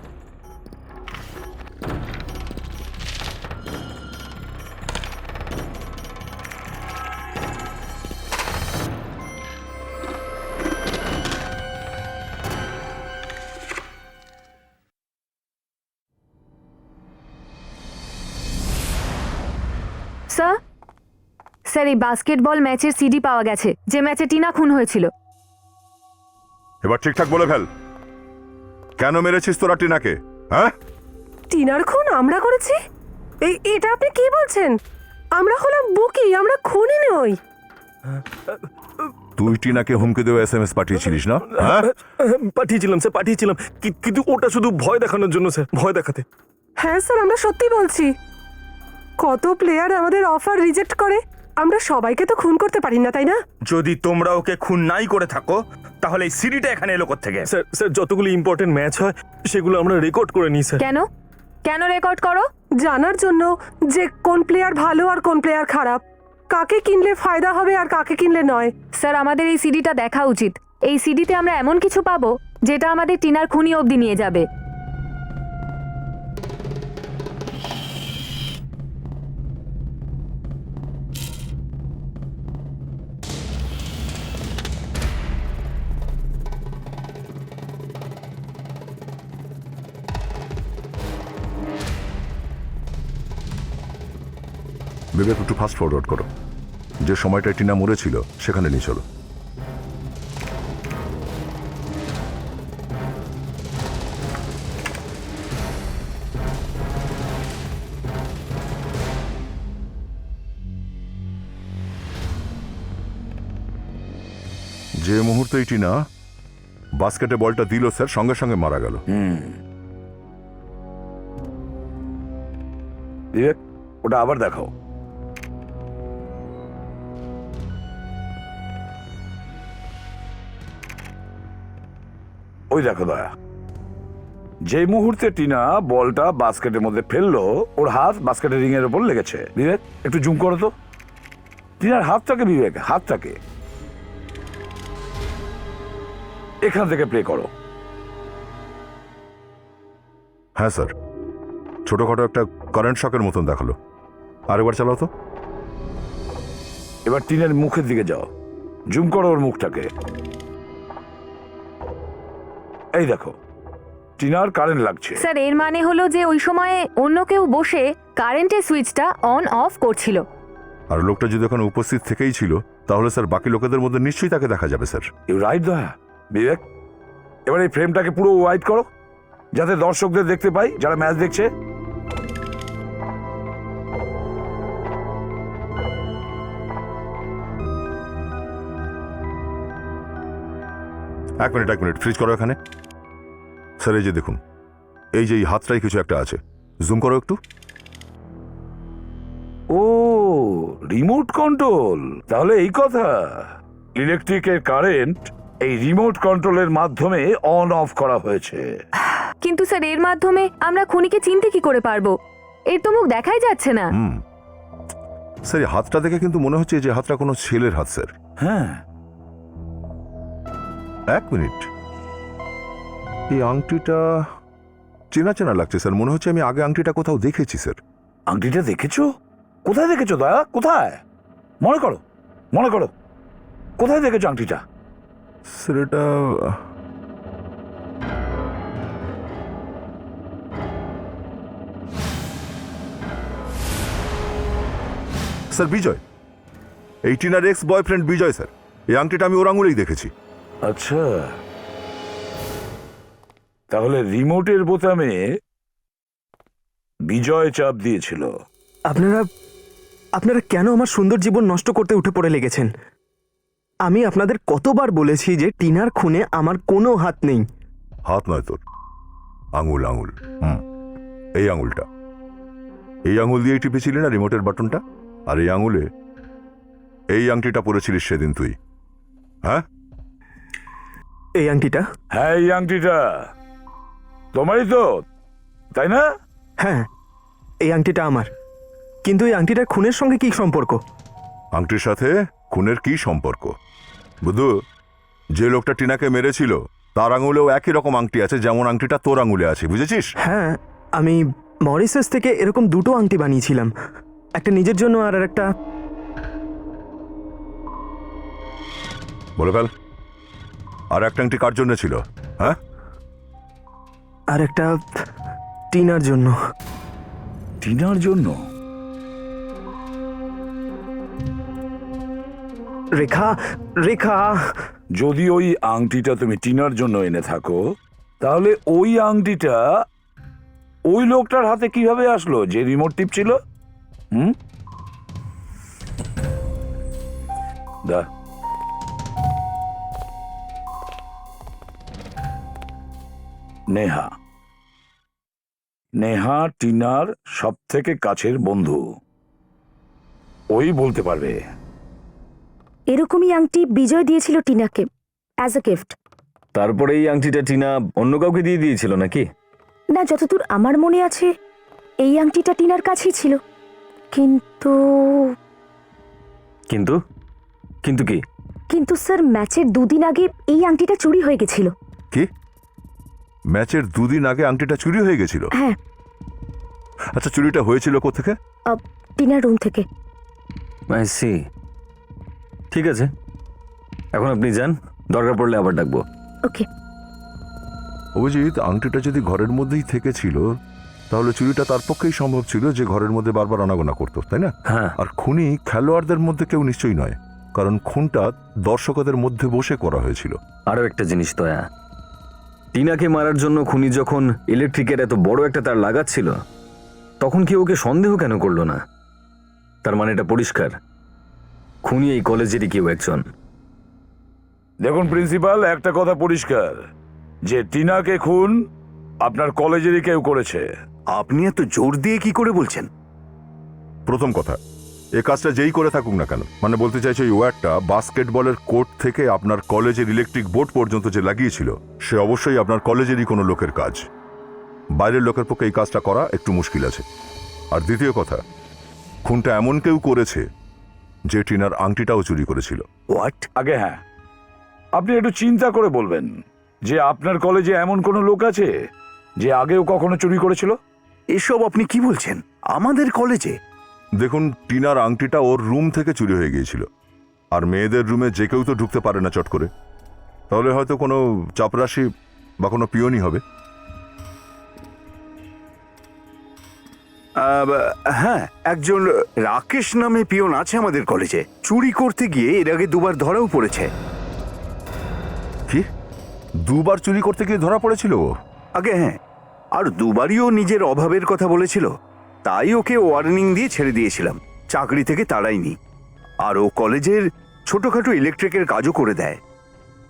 স্যার, স্যার এই বাস্কেটবল ম্যাচের সিডি পাওয়া গেছে, যে ম্যাচে টিনা খুন হয়েছিল। এবার ঠিকঠাক বলে ফেল, কেন মেরেছিস তোরা টিনাকে? হ্যাঁ, টিনার খুন আমরা করেছি? এটা আপনি কি বলছেন? আমরা হলাম বুকি, আমরা খুনি নই। তুই টিনাকে হুমকি দেওয়া SMS পাঠিয়েছিলিস না? হ্যাঁ, পাঠিয়েছিলাম স্যার, পাঠিয়েছিলাম, কিন্তু ওটা শুধু ভয় দেখানোর জন্য স্যার, ভয় দেখাতে। হ্যাঁ স্যার, আমরা সত্যি বলছি। কত প্লেয়ার আমাদের অফার রিজেক্ট করে, আমরা সবাইকে তো খুন করতে পারি না, তাই না? যদি তোমরা ওকে খুন নাই করে থাকো তাহলে এই সিডিটা এখানে এলো কোত্থেকে? স্যার স্যার যতগুলো ইম্পর্টেন্ট ম্যাচ হয় সেগুলো আমরা রেকর্ড করে নিই স্যার। কেন কেন রেকর্ড করো? জানার জন্য যে কোন প্লেয়ার ভালো আর কোন প্লেয়ার খারাপ, কাকে কিনলে ফায়দা হবে আর কাকে কিনলে নয়। স্যার আমাদের এই সিডিটা দেখা উচিত। এই সিডিতে আমরা এমন কিছু পাবো যেটা আমাদের টিনার খুনি অবধি নিয়ে যাবে। বিবেক একটু ফাস্ট ফরওয়ার্ড করো, যে সময়টায় টিনা মরেছিল সেখানে নিয়ে চলো। যে মুহূর্তে টিনা বাস্কেটে বলটা দিল স্যার, সঙ্গে সঙ্গে মারা গেল। বিবেক, ওটা আবার দেখাও। ওই দেখো দয়া, যে মুহূর্তে টিনা বলটা বাস্কেটের মধ্যে ফেললো, ওর হাত বাস্কেটের রিং এর উপর লেগেছে। বিবেক একটু জুম করো তো টিনার হাতটাকে। বিবেক হাতটাকে এখান থেকে প্লে করো। হ্যাঁ স্যার, ছোটখাটো একটা কারেন্ট শকের মতন দেখালো। আরেকবার চালাও তো। এবার টিনের মুখের দিকে যাও, জুম করো ওর মুখটাকে। এই দেখো টিনার কারেন্ট লাগছে। স্যার এর মানে হলো যে ওই সময়ে অন্য কেউ বসে কারেন্টের সুইচটা অন অফ করছিল। আর লোকটা যদি ওখানে উপস্থিত থেকেই ছিল তাহলে স্যার বাকি লোকেদের মধ্যে নিশ্চয়ই তাকে দেখা যাবে স্যার। ইউ রাইট দয়া। বিবেক এবার এই ফ্রেমটাকে পুরো হোয়াইট করো, যাতে দর্শকদের দেখতে পাই যারা ম্যাচ দেখছে। এক মিনিট ফ্রিজ করো এখানে। স্যার এই যে দেখুন, এই যে এই হাতটাই কিছু একটা আছে, জুম করো একটু। ও রিমোট কন্ট্রোল, তাহলে এই কথা। ইলেকট্রিকের কারেন্ট এই রিমোট কন্ট্রোলের মাধ্যমে অন অফ করা হয়েছে। কিন্তু স্যার এর মাধ্যমে আমরা খুনিকে চিনতে কি করে পারবো? এর তো মুখ দেখাই যাচ্ছে না। স্যার এই হাতটা দেখে কিন্তু মনে হচ্ছে যে হাতটা কোনো ছেলের হাত স্যার। হ্যাঁ। এক মিনিট, এই আংটিটা চেনা চেনা লাগছে স্যার। মনে হচ্ছে আমি আগে আংটিটা কোথাও দেখেছি স্যার। আংটিটা দেখেছো? কোথায় দেখেছো দয়া? কোথায়? মনে করো, মনে করো, কোথায় দেখেছো আংটিটা? স্যার এটা স্যার বিজয়, এই টিনার এক্স বয়ফ্রেন্ড বিজয় স্যার। এই আংটিটা আমি ওর আঙুলেই দেখেছি। আচ্ছা, তাহলে রিমোটের বোতামে বিজয় চাপ দিয়েছিল। আপনারা আপনারা কেন আমার সুন্দর জীবন নষ্ট করতে উঠে পড়ে লেগেছেন? আমি আপনাদের কতবার বলেছি যে টিনার খুনে আমার কোনো হাত নেই। হাত নয় তোর, আঙুল আঙুল। এই আঙুলটা, এই আঙুল দিয়ে টিপেছিলি না রিমোটের বাটনটা, আর এই আঙুলে এই আংটিটা পরেছিলিস সেদিন তুই। হ্যাঁ, এই আংটিটা? হ্যাঁ, এই আংটিটা তোমারই তো, তাই না? হ্যাঁ, এই আংটিটা আমার। কিন্তু এই আংটিটার খুনের সঙ্গে কি সম্পর্ক? আংটির সাথে খুনের কি সম্পর্ক? বুধু, যে লোকটা টিনাকে মেরেছিল তার আঙুলেও একই রকম আংটি আছে যেমন আংটিটা তোর আঙুলে আছে, বুঝেছিস? হ্যাঁ, আমি মরিসাস থেকে এরকম দুটো আংটি বানিয়েছিলাম, একটা নিজের জন্য আর একটা। বলে ফেল, আর একটা আংটি কার জন্য ছিল? হ্যাঁ, আর একটা টিনার জন্য। টিনার জন্য? রেখা, রেখা, যদি ওই আংটিটা তুমি টিনার জন্য এনে থাকো, তাহলে ওই আংটিটা ওই লোকটার হাতে কিভাবে আসলো যে রিমোট টিপছিল? দা, নেহা, নেহা টিনার সব থেকে কাছের বন্ধু, ওই বলতে পারবে। এরকমই আংটি বিজয় দিয়েছিল টিনাকে অ্যাজ আ গিফট। তারপরে এই আংটিটা টিনা অন্য কাউকে দিয়ে দিয়েছিল নাকি? না, যতদূর আমার মনে আছে এই আংটিটা টিনার কাছেই ছিল। কিন্তু কিন্তু কিন্তু কি? কিন্তু স্যার, ম্যাচের দুদিন আগে এই আংটিটা চুরি হয়ে গেছিল। কি? ম্যাচের দুদিন আগে আংটিটা চুরি হয়ে গেছিল? হ্যাঁ। আচ্ছা, চুরিটা হয়েছিল কোত্থেকে? টিনার রুম থেকে। I see. ঠিক আছে, এখন আপনি যান, দরকার পড়লে আবার ডাকবো। ওকে। অভিজিৎ, আংটিটা যদি ঘরের মধ্যেই থেকেছিল তাহলে চুরিটা তার পক্ষেই সম্ভব ছিল, যে ঘরের মধ্যে বারবার আনাগোনা করতো, তাই না? হ্যাঁ। আর খুনি খেলোয়াড়দের মধ্যে কেউ নিশ্চয়ই নয়, কারণ খুনটা দর্শকদের মধ্যে বসে করা হয়েছিল। আরও একটা জিনিস দয়া, টিনাকে মারার জন্য খুনি যখন ইলেকট্রিকের এত বড় একটা তার লাগাচ্ছিল, তখন কি ওকে সন্দেহ কেন করলো না? তার মানে এটা পরিষ্কার, খুনি এই কলেজেরই কেউ একজন। দেখুন প্রিন্সিপাল, একটা কথা পরিষ্কার, যে টিনাকে খুন আপনার কলেজেরই কেউ করেছে। আপনি এত জোর দিয়ে কি করে বলছেন? প্রথম কথা, এ কাজটা যেই করে থাকুক না কেন, মানে বলতে চাইছে ওই ওয়্যারটা বাস্কেটবলের কোর্ট থেকে আপনার কলেজের ইলেকট্রিক বোর্ড পর্যন্ত যে লাগিয়েছিল, সে অবশ্যই আপনার কলেজেরই কোনো লোকের কাজ। বাইরের লোকের পক্ষে এই কাজটা করা একটু মুশকিল আছে। আর দ্বিতীয় কথা, খুনটা এমন কেউ করেছে যে টিনার আংটিটাও চুরি করেছিল। হোয়াট? আগে হ্যাঁ, আপনি একটু চিন্তা করে বলবেন যে আপনার কলেজে এমন কোনো লোক আছে যে আগেও কখনো চুরি করেছিল? এসব আপনি কি বলছেন? আমাদের কলেজে? দেখুন, টিনার আংটিটা ওর রুম থেকে চুরি হয়ে গিয়েছিল, আর মেয়েদের রুমে যে কেউ তো ঢুকতে পারে না চট করে, তাহলে হয়তো কোনো চাপরাশি বা কোনো পিয়নই হবে। হ্যাঁ, একজন রাকেশ নামে পিয়ন আছে আমাদের কলেজে। চুরি করতে গিয়ে এর আগে দুবার ধরাও পড়েছে। কি? দুবার চুরি করতে গিয়ে ধরা পড়েছিল ও? আগে হ্যাঁ, আর দুবারই ও নিজের অভাবের কথা বলেছিল, তাই ওকে ওয়ার্নিং দিয়ে ছেড়ে দিয়েছিলাম, চাকরি থেকে তাড়াইনি। আর ও কলেজের ছোটখাটো ইলেকট্রিকের কাজও করে দেয়।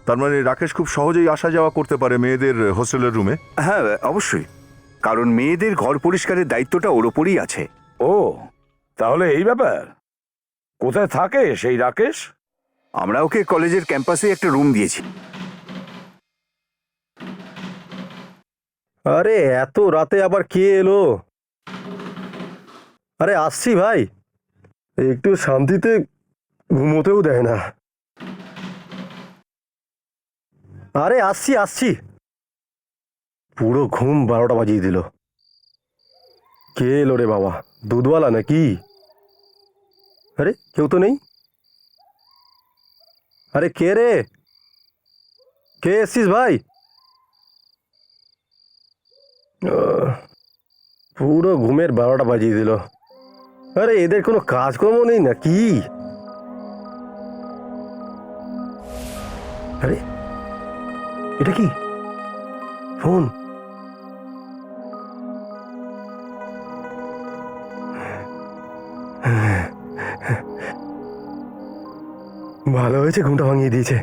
তার মানে রাকেশ খুব সহজেই আসা যাওয়া করতে পারে মেয়েদের হোস্টেলের রুমে? হ্যাঁ অবশ্যই, কারণ মেয়েদের ঘর পরিষ্কারের দায়িত্বটা ওর ওপরই আছে। ও, তাহলে এই ব্যাপার। কোথায় থাকে সেই রাকেশ? আমরা ওকে কলেজের ক্যাম্পাসে একটা রুম দিয়েছি। আরে এত রাতে আবার কে এলো? আরে আসছি ভাই, একটু শান্তিতে ঘুমোতেও দেয় না। আরে আসছি আসছি। পুরো ঘুম 12টা বাজিয়ে দিল। কে এলো রে বাবা? দুধওয়ালা নাকি? আরে কেউ তো নেই। আরে কে রে? কে এসছিস ভাই? পুরো ঘুমের 12টা বাজিয়ে দিল। আরে এদের কোনো কাজকর্ম নেই নাকি? আরে এটা কি ফোন? ভালো হয়েছে ঘুমটা ভাঙিয়ে দিয়েছে।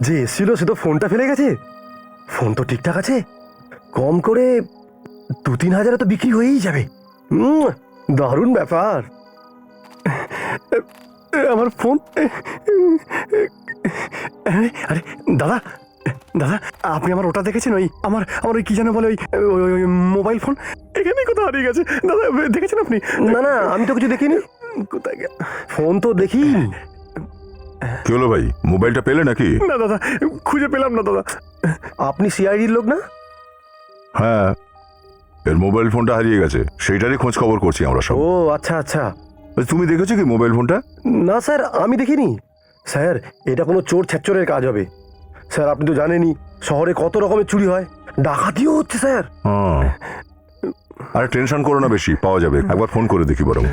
যে এসেছিল সে তো ফোনটা ফেলে গেছে। ফোন তো ঠিকঠাক আছে, কম করে 2-3 হাজারে তো বিক্রি হয়েই যাবে। দারুণ ব্যাপার। আমার ফোন। আরে দাদা দাদা, আপনি আমার ওটা দেখেছেন? ওই আমার আমার ওই কি যেন বলে, ওই মোবাইল ফোন এখানে কোথাও হারিয়ে গেছে। দাদা দেখেছেন আপনি? না না, আমি তো কিছু দেখিনি। কোথায় গেল ফোন? তো দেখি। কি হলো ভাই, মোবাইলটা পেলে নাকি? না দাদা, খুঁজে পেলাম না দাদা। আপনি সিআইডির লোক না? হ্যাঁ, এর মোবাইল ফোনটা হারিয়ে গেছে, সেইটারই খোঁজ খবর করছি আমরা সব। ও আচ্ছা আচ্ছা। তুমি দেখেছো কি মোবাইল ফোনটা? না স্যার, আমি দেখিনি। স্যার এটা কোনো চোর ছ্যাচরের কাজ হবে। স্যার আপনি তো জানেনই শহরে কত রকমের চুরি হয়, ডাকাতিও হচ্ছে স্যার। আরে টেনশন করো না বেশি, পাওয়া যাবে। একবার ফোন করে দেখি বরং।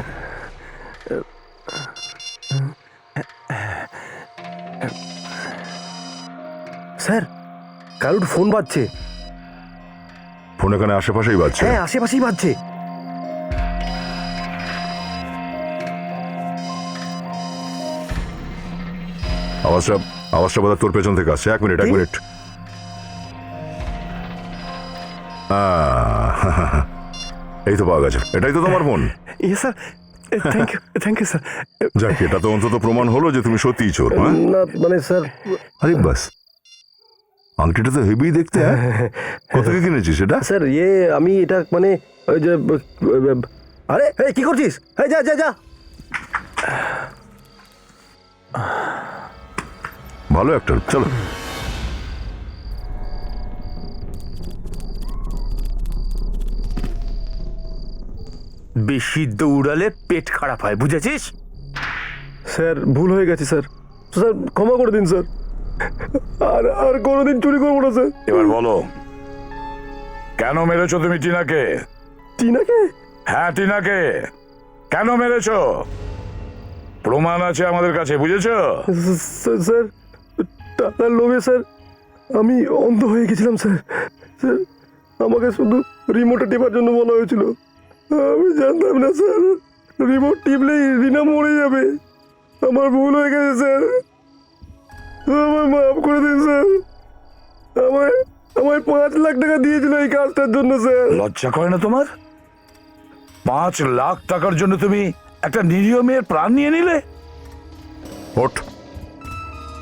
স্যার কারোর ফোন বাজছে। ফোন এখানে আশেপাশেই বাজছে? হ্যাঁ আশেপাশেই বাজছে। আওয়াজটা বোধ তোর পেছন থেকে আসছে। 1 মিনিট 1 মিনিট। এই তো পাওয়া গেছে, এটাই তো তোমার phone? Sir thank you sir. যাক, এটা তো অন্তত প্রমাণ হলো যে তুমি সত্যিই চোর। হ্যাঁ না মানে স্যার, আরে বাস, আংটিটা তো হেভি দেখতে। কত থেকে কিনেছিস এটা? স্যার আমি এটা মানে ওই যে, আরে কি করছিস? যা যা যা। ভালো একটা, চলো। বেশি দৌড়ালে পেট খারাপ হয়, বুঝেছিস? স্যার ভুল হয়ে গেছে স্যার। স্যার ক্ষমা করে দিন স্যার। আর কোনোদিন চুরি করবো না স্যার। এবার বলো, কেন মেরেছো তুমি টিনাকে? টিনাকে? হ্যাঁ টিনাকে কেন মেরেছো? প্রমাণ আছে আমাদের কাছে, বুঝেছো? স্যার টাকার লোভে স্যার আমি অন্ধ হয়ে গেছিলাম স্যার। স্যার আমাকে শুধু রিমোটে টেপার জন্য বলা হয়েছিল। আমি জানতাম না স্যার রিমোট টিপলেই রিনা মরে যাবে। আমার ভুল হয়ে গেছে স্যার, আমায় মাফ করে দিন স্যার। আমায় 5 লাখ টাকা দিয়েছিল এই কাজটার জন্য স্যার। লজ্জা করে না তোমার? 5 লাখ টাকার জন্য তুমি একটা নিরীহ মেয়ের প্রাণ নিয়ে নিলে? ওঠ,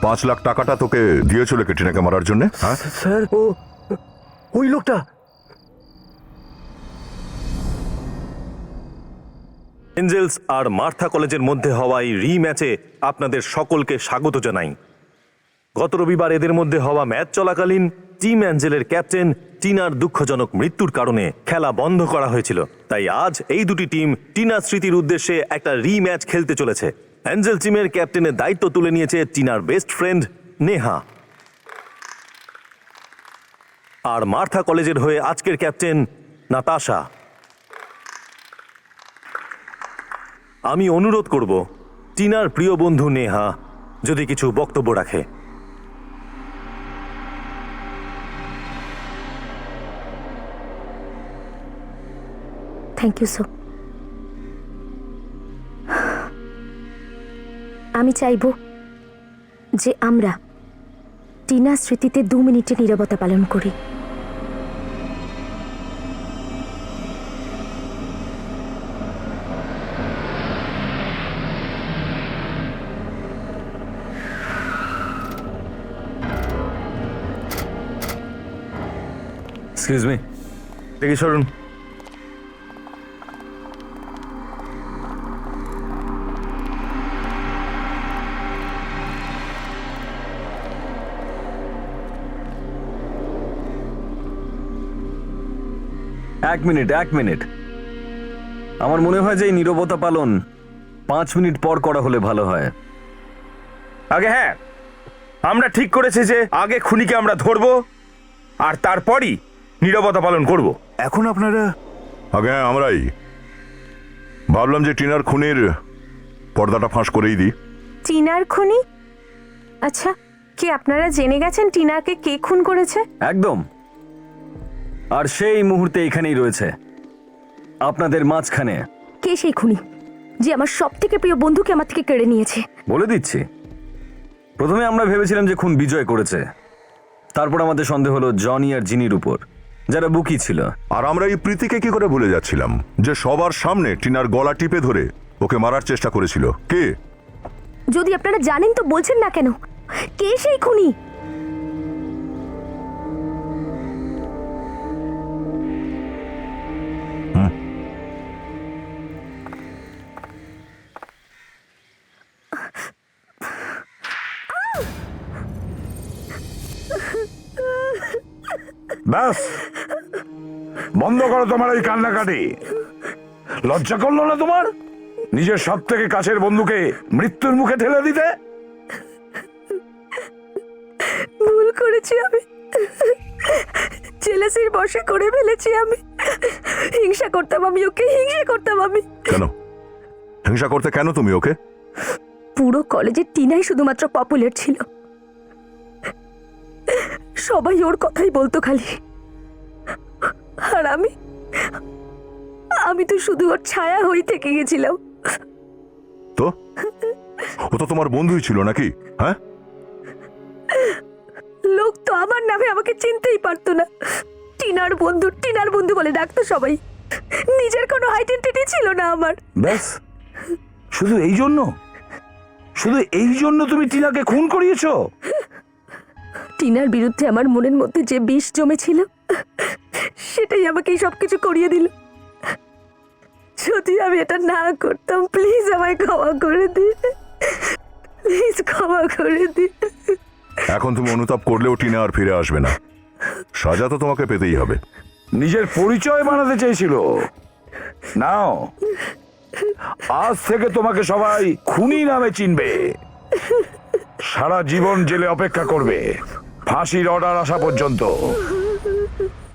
5 লাখ টাকাটা তোকে দিয়েছিল টিনাকে মারার জন্য? হ্যাঁ স্যার ওই লোকটা। এঞ্জেলস আর মার্থা কলেজের মধ্যে হওয়া এই রিম্যাচে আপনাদের সকলকে স্বাগত জানাই। গত রবিবার এদের মধ্যে হওয়া ম্যাচ চলাকালীন টিম অ্যাঞ্জেলের ক্যাপ্টেন টিনার দুঃখজনক মৃত্যুর কারণে খেলা বন্ধ করা হয়েছিল। তাই আজ এই দুটি টিম টিনার স্মৃতির উদ্দেশ্যে একটা রিম্যাচ খেলতে চলেছে। অ্যাঞ্জেল টিমের ক্যাপ্টেনের দায়িত্ব তুলে নিয়েছে টিনার বেস্ট ফ্রেন্ড নেহা। আর মার্থা কলেজের হয়ে আজকের ক্যাপ্টেন নাতাশা। আমি অনুরোধ করব টিনার প্রিয় বন্ধু নেহা যদি কিছু বক্তব্য রাখে। Thank you sir. আমি চাইব যে আমরা টিনার স্মৃতিতে 2 মিনিটের নীরবতা পালন করি। এক্সকিউজ মি, দেখি সরুন। এক মিনিট আমার মনে হয় যে এই নীরবতা পালন 5 মিনিট পর করা হলে ভালো হয়। আগে হ্যাঁ, আমরা ঠিক করেছি যে আগে খুনিকে আমরা ধরবো আর তারপরই নীরবতা পালন করব। এখন আপনারা আগে হ্যাঁ, আমরাই ভাবলাম যে টিনার খুনের পর্দাটা ফাঁস করেই দিই। টিনার খুনি? আচ্ছা, কি আপনারা জেনে গেছেন টিনাকে কে খুন করেছে? একদম। আর সেই মুহূর্তে এখানেই রয়েছে, আপনাদের মাঝখানে। কে সেই খুনি যে আমার সব থেকে প্রিয় বন্ধুকে আমার থেকে কেড়ে নিয়েছে? বলে দিচ্ছি। প্রথমে আমরা ভেবেছিলাম যে খুন বিজয় করেছে, তারপর আমাদের সন্দেহ হলো জনি আর জিনির উপর, যারা বুকি ছিল। আর আমরা এই প্রীতিকে কি করে ভুলে যাচ্ছিলাম, যে সবার সামনে টিনার গলা টিপে ধরে ওকে মারার চেষ্টা করেছিল। কে? যদি আপনারা জানেন তো বলছেন না কেন? কে সেই খুনি? ব্যাস, বন্ধ করো তোমার এই কান্নাকাটি। লজ্জা করলো না তোমার নিজের সব থেকে কাছের বন্ধুকে মৃত্যুর মুখে ঠেলে দিতে? ভুল করেছি আমি, জেলাসির বশে করে ফেলেছি আমি। হিংসা করতাম আমি ওকে, হিংসা করতাম আমি। কেন হিংসা করতে? কেন তুমি ওকে? পুরো কলেজে টিনাই শুধুমাত্র পপুলার ছিল, সবাই ওর কথাই বলতো খালি। আর আমি তো শুধু ওর ছায়া হয়ে থেকে গেছিলাম। তো ও তো তোমার বন্ধুই ছিল নাকি? হ্যাঁ, লোক তো আমার নামে আমাকে চিনতেই পারতো না। টিনার বন্ধু বলে ডাকতো সবাই। নিজের কোনো আইডেন্টিটি ছিল না আমার। ব্যাস, শুধু এই জন্য তুমি টিনাকে খুন করিয়েছো? টিনার বিরুদ্ধে আমার মনের মধ্যে যে বিষ জমেছিল, সেটাই আমাকে এই সবকিছু করিয়ে দিল। যদি আমি এটা না করতাম, প্লিজ আমায় ক্ষমা করে দিন, প্লিজ ক্ষমা করে দিন। এখন তুমি অনুতাপ করলেও টিনা আর ফিরে আসবে না। সাজা তো তোমাকে পেতেই হবে। নিজের পরিচয় বানাতে চেয়েছিল। নাও, আজ থেকে তোমাকে সবাই খুনি নামে চিনবে। সারা জীবন জেলে অপেক্ষা করবে, ফাঁসির অর্ডার আসা পর্যন্ত।